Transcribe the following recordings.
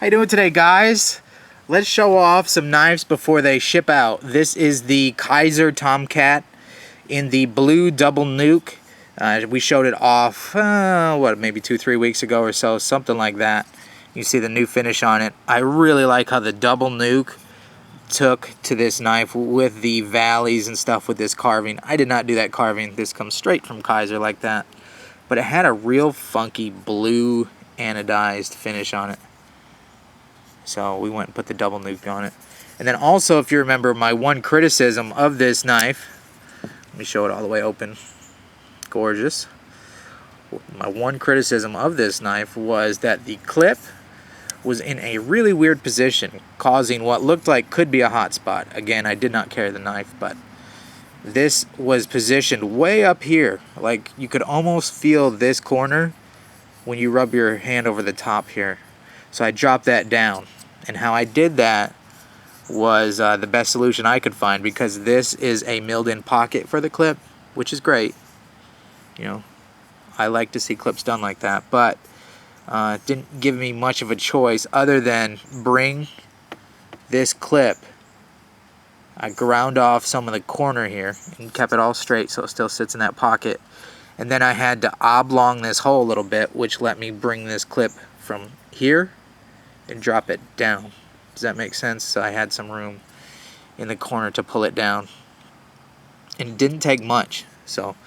How you doing today, guys? Let's show off some knives before they ship out. This is the Kizer Tomcat in the blue double nuke. We showed it off, maybe 2-3 weeks ago or so, something like that. You see the new finish on it. I really like how the double nuke took to this knife with the valleys and stuff with this carving. I did not do that carving. This comes straight from Kizer like that. But it had a real funky blue anodized finish on it. So we went and put the double nuke on it. And then also, if you remember, my one criticism of this knife, let me show it all the way open. Gorgeous. My one criticism of this knife was that the clip was in a really weird position, causing what looked like could be a hot spot. Again, I did not carry the knife, but this was positioned way up here. Like, you could almost feel this corner when you rub your hand over the top here. So I dropped that down. And how I did that was the best solution I could find, because this is a milled-in pocket for the clip, which is great. You know, I like to see clips done like that, but didn't give me much of a choice other than bring this clip. I ground off some of the corner here and kept it all straight so it still sits in that pocket. And then I had to oblong this hole a little bit, which let me bring this clip from here and drop it down. Does that make sense? So I had some room in the corner to pull it down. And it didn't take much. So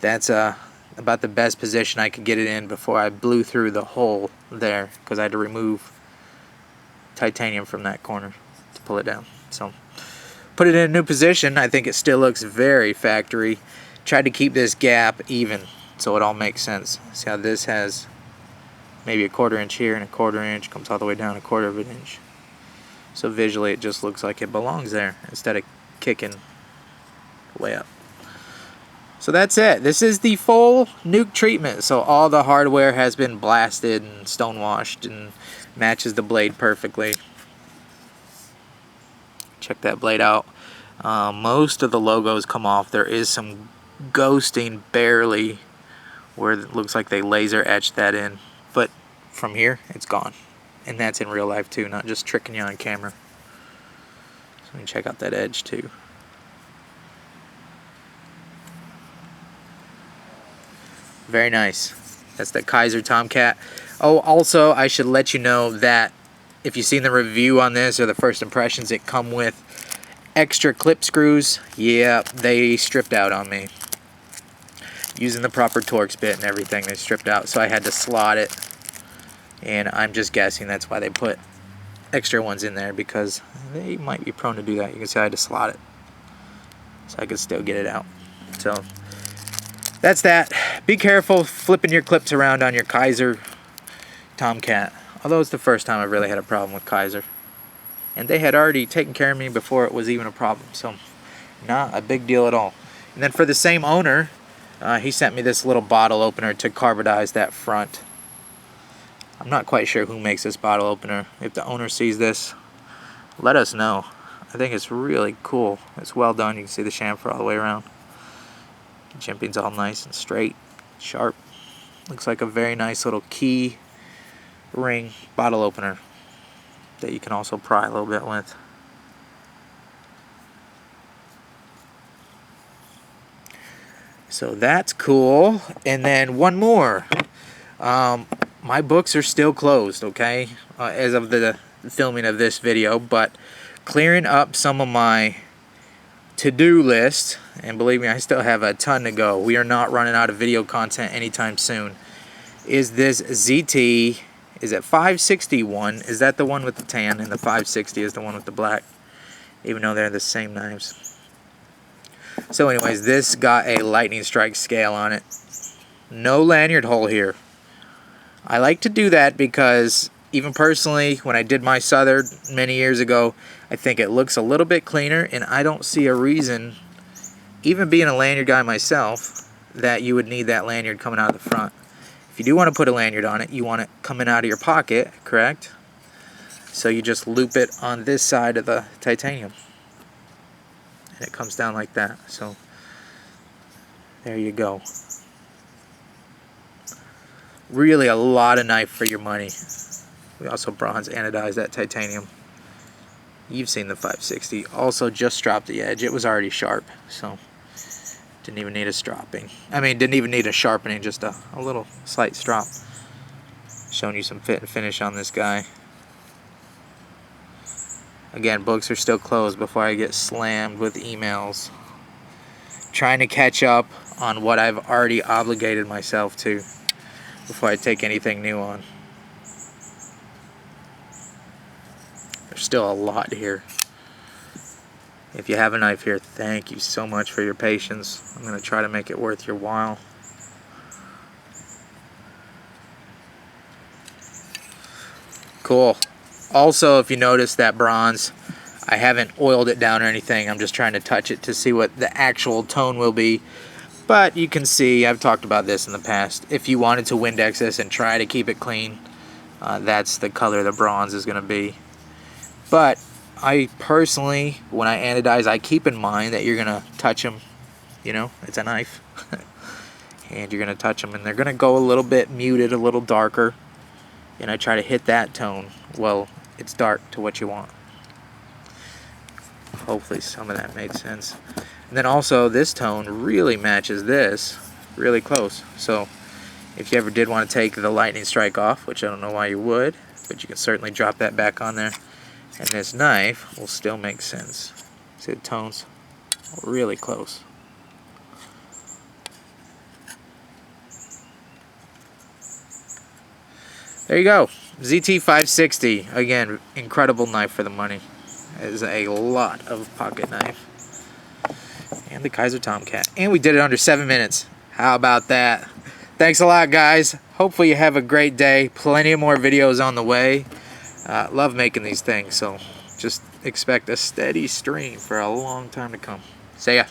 that's about the best position I could get it in before I blew through the hole there, because I had to remove titanium from that corner to pull it down. So put it in a new position. I think it still looks very factory. Tried to keep this gap even so it all makes sense. See how this has maybe a 1/4 inch here and a 1/4 inch, comes all the way down 1/4 of an inch. So visually it just looks like it belongs there instead of kicking way up. So that's it. This is the full nuke treatment. So all the hardware has been blasted and stonewashed and matches the blade perfectly. Check that blade out. Most of the logos come off. There is some ghosting barely where it looks like they laser etched that in. But from here, it's gone. And that's in real life too, not just tricking you on camera. So we can check out that edge too. Very nice. That's the Kizer Tomcat. Oh, also, I should let you know that if you've seen the review on this or the first impressions, it come with extra clip screws. Yeah, they stripped out on me. Using the proper Torx bit and everything, they stripped out, so I had to slot it. And I'm just guessing that's why they put extra ones in there, because they might be prone to do that. You can see I had to slot it so I could still get it out. So that's that. Be careful flipping your clips around on your Kizer Tomcat. Although it's the first time I've really had a problem with Kizer. And they had already taken care of me before it was even a problem. So not a big deal at all. And then for the same owner, he sent me this little bottle opener to carbonize that front. I'm not quite sure who makes this bottle opener. If the owner sees this, let us know. I think it's really cool. It's well done. You can see the chamfer all the way around. The jimping's all nice and straight, sharp. Looks like a very nice little key ring bottle opener that you can also pry a little bit with. So that's cool. And then one more. My books are still closed, okay, as of the filming of this video, but clearing up some of my to-do list, and believe me, I still have a ton to go. We are not running out of video content anytime soon. Is this ZT, is it 561? Is that the one with the tan, and the 560 is the one with the black, even though they're the same knives? So anyways, this got a lightning strike scale on it. No lanyard hole here. I like to do that because even personally, when I did my Southern many years ago, I think it looks a little bit cleaner, and I don't see a reason, even being a lanyard guy myself, that you would need that lanyard coming out of the front. If you do want to put a lanyard on it, you want it coming out of your pocket, correct? So you just loop it on this side of the titanium. And it comes down like that. So there you go. Really a lot of knife for your money. We also bronze anodized that titanium. You've seen the 560. Also just dropped the edge. It was already sharp, so didn't even need a stropping. I mean, didn't even need a sharpening, just a little slight strop. Showing you some fit and finish on this guy. Again, books are still closed before I get slammed with emails. Trying to catch up on what I've already obligated myself to before I take anything new on. There's still a lot here. If you have a knife here, thank you so much for your patience. I'm going to try to make it worth your while. Cool. Also, if you notice that bronze, I haven't oiled it down or anything. I'm just trying to touch it to see what the actual tone will be. But you can see, I've talked about this in the past, if you wanted to Windex this and try to keep it clean, that's the color the bronze is going to be. But I personally, when I anodize, I keep in mind that you're going to touch them. You know, it's a knife. And you're going to touch them, and they're going to go a little bit muted, a little darker. And I try to hit that tone. Well, it's dark to what you want. Hopefully some of that made sense. And then also, this tone really matches this really close. So if you ever did want to take the lightning strike off, which I don't know why you would, but you can certainly drop that back on there. And this knife will still make sense. See the tones? Really close. There you go. ZT560. Again, incredible knife for the money. It is a lot of pocket knife. And the Kizer Tomcat. And we did it under 7 minutes. How about that? Thanks a lot, guys. Hopefully you have a great day. Plenty of more videos on the way. Love making these things, so just expect a steady stream for a long time to come. See ya.